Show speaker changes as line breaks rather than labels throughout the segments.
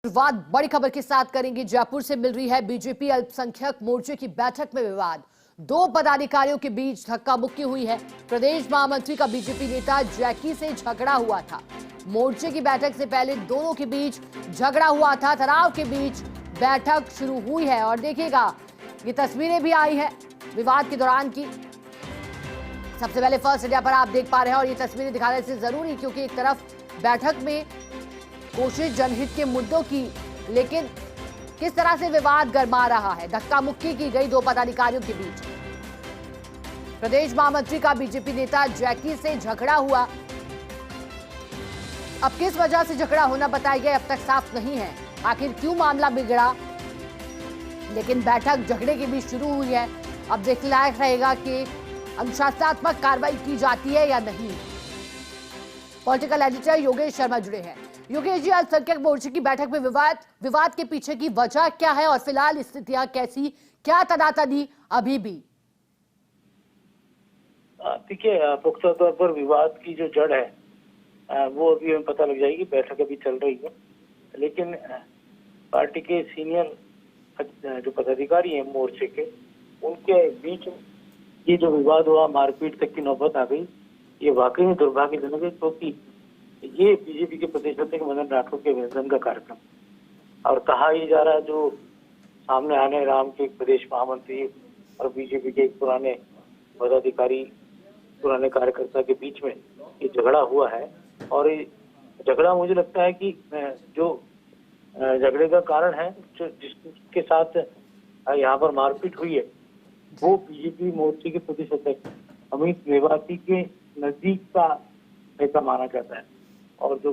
विवाद बड़ी खबर के साथ करेंगे। जयपुर से मिल रही है बीजेपी अल्पसंख्यक मोर्चे की बैठक में विवाद। दो पदाधिकारियों के बीच धक्का मुक्की हुई है। प्रदेश महामंत्री का बीजेपी नेता जैकी से झगड़ा हुआ था। मोर्चे की बैठक से पहले दोनों के बीच झगड़ा हुआ था। तनाव के बीच बैठक शुरू हुई है और देखिएगा ये तस्वीरें भी आई है विवाद के दौरान की। सबसे पहले फर्स्ट इंडिया पर आप देख पा रहे हैं और ये तस्वीरें दिखाने से जरूरी, क्योंकि एक तरफ बैठक में कोशिश जनहित के मुद्दों की, लेकिन किस तरह से विवाद गरमा रहा है। धक्का मुक्की की गई दो पदाधिकारियों के बीच। प्रदेश महामंत्री का बीजेपी नेता जैकी से झगड़ा हुआ। अब किस वजह से झगड़ा होना बताया गया अब तक साफ नहीं है। आखिर क्यों मामला बिगड़ा, लेकिन बैठक झगड़े के बीच शुरू हुई है। अब देखने लायक रहेगा कि अनुशासनात्मक कार्रवाई की जाती है या नहीं। पॉलिटिकल एडिटर योगेश शर्मा जुड़े हैं। योगेश जी, अल्पसंख्यक मोर्चे की बैठक में विवाद के पीछे की वजह क्या है और फिलहाल स्थितियां कैसी, क्या तनातनी अभी भी?
देखिए, पुख्ता तौर पर विवाद की जो जड़ है वो अभी हमें पता लग जाएगी। बैठक अभी चल रही है, लेकिन पार्टी के सीनियर जो पदाधिकारी हैं मोर्चे के, उनके बीच ये जो विवाद हुआ, मारपीट तक की नौबत आ गई, ये वाकई में दुर्भाग्यजनक है। क्योंकि ये बीजेपी के प्रदेश अध्यक्ष मदन राठौर के अभिनंदन का कार्यक्रम, और कहा ही जा रहा है जो सामने आने राम के एक प्रदेश महामंत्री और बीजेपी के एक पुराने पदाधिकारी, पुराने कार्यकर्ता के बीच में ये झगड़ा हुआ है। और ये झगड़ा मुझे लगता है कि जो झगड़े का कारण है, जो जिसके साथ यहाँ पर मारपीट हुई है, वो बीजेपी मोर्चे के प्रदेश अध्यक्ष अमित मेवाती के नजदीक का नेता माना जाता है। और जो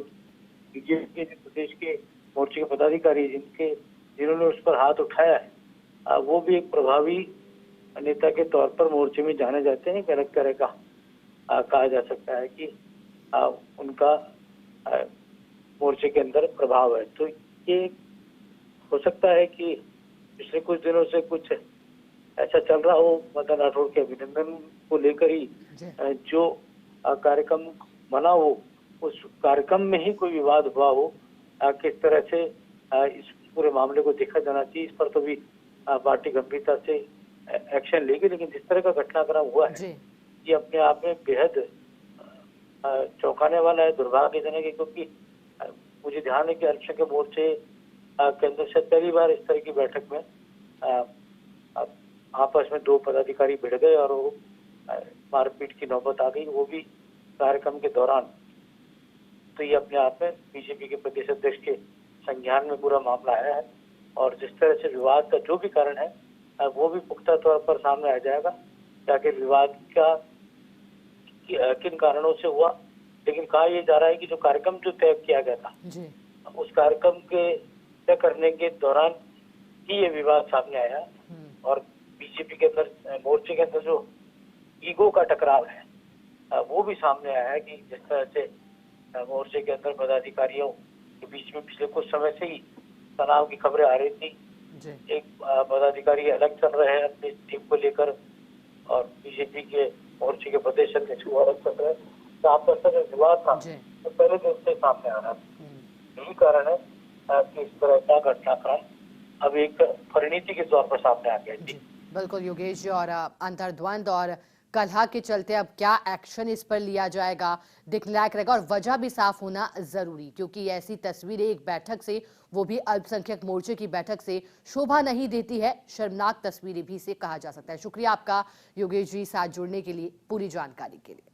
बीजेपी के प्रदेश के मोर्चे के पदाधिकारी जिन्होंने उस पर हाथ उठाया है, वो भी एक प्रभावी नेता के तौर पर मोर्चे में जाने जाते हैं। अलग तरह का कहा जा सकता है कि उनका मोर्चे के अंदर प्रभाव है। तो ये हो सकता है कि पिछले कुछ दिनों से कुछ ऐसा चल रहा हो, मदन राठौर के अभिनंदन को लेकर ही जो कार्यक्रम बना हो, उस कार्यक्रम में ही कोई विवाद हुआ हो। किस तरह से इस पूरे मामले को देखा जाना चाहिए, इस पर तो भी पार्टी गंभीरता से एक्शन लेगी। लेकिन जिस तरह का घटनाक्रम हुआ है, ये अपने आप में बेहद चौंकाने वाला है, दुर्भाग्यजनक है। क्योंकि मुझे ध्यान है कि अल्पसंख्यक मोर्चे के अंदर से पहली बार इस तरह की बैठक में आपस में दो पदाधिकारी भिड़ गए और वो मारपीट की नौबत आ गई, वो भी कार्यक्रम के दौरान। तो ये अपने आप में बीजेपी के प्रदेश अध्यक्ष के संज्ञान में पूरा मामला आया है। और जिस तरह से विवाद का जो भी कारण है, वो भी पुख्ता तौर पर सामने आ जाएगा कि आखिर विवाद का किन कारणों से हुआ। लेकिन कहा यह जा रहा है कि जो कार्यक्रम जो तय किया गया था, उस कार्यक्रम के तय करने के दौरान ही ये विवाद सामने आया। और बीजेपी के अंदर, मोर्चे के अंदर जो ईगो का टकराव है, वो भी सामने आया है कि जिस तरह से मोर्चे के अंदर पदाधिकारियों के बीच में पिछले कुछ समय से ही तनाव की खबरें आ रही थी। एक पदाधिकारी अलग चल रहे हैं अपनी टीम को लेकर, और बीजेपी के मोर्चे के प्रदेश अध्यक्ष वो अलग चल रहे हैं। तो आपस में विवाद था तो पहले दिन से सामने आ रहा था। यही कारण है कि इस तरह का घटनाक्रम अब एक परिणति के तौर पर सामने आ गया।
बिल्कुल योगेश जी, और अंतर्द्वंद और कलह के चलते अब क्या एक्शन इस पर लिया जाएगा देखने लायक रहेगा, और वजह भी साफ होना जरूरी, क्योंकि ऐसी तस्वीरें एक बैठक से, वो भी अल्पसंख्यक मोर्चे की बैठक से, शोभा नहीं देती है। शर्मनाक तस्वीरें भी से कहा जा सकता है। शुक्रिया आपका योगेश जी, साथ जुड़ने के लिए, पूरी जानकारी के लिए।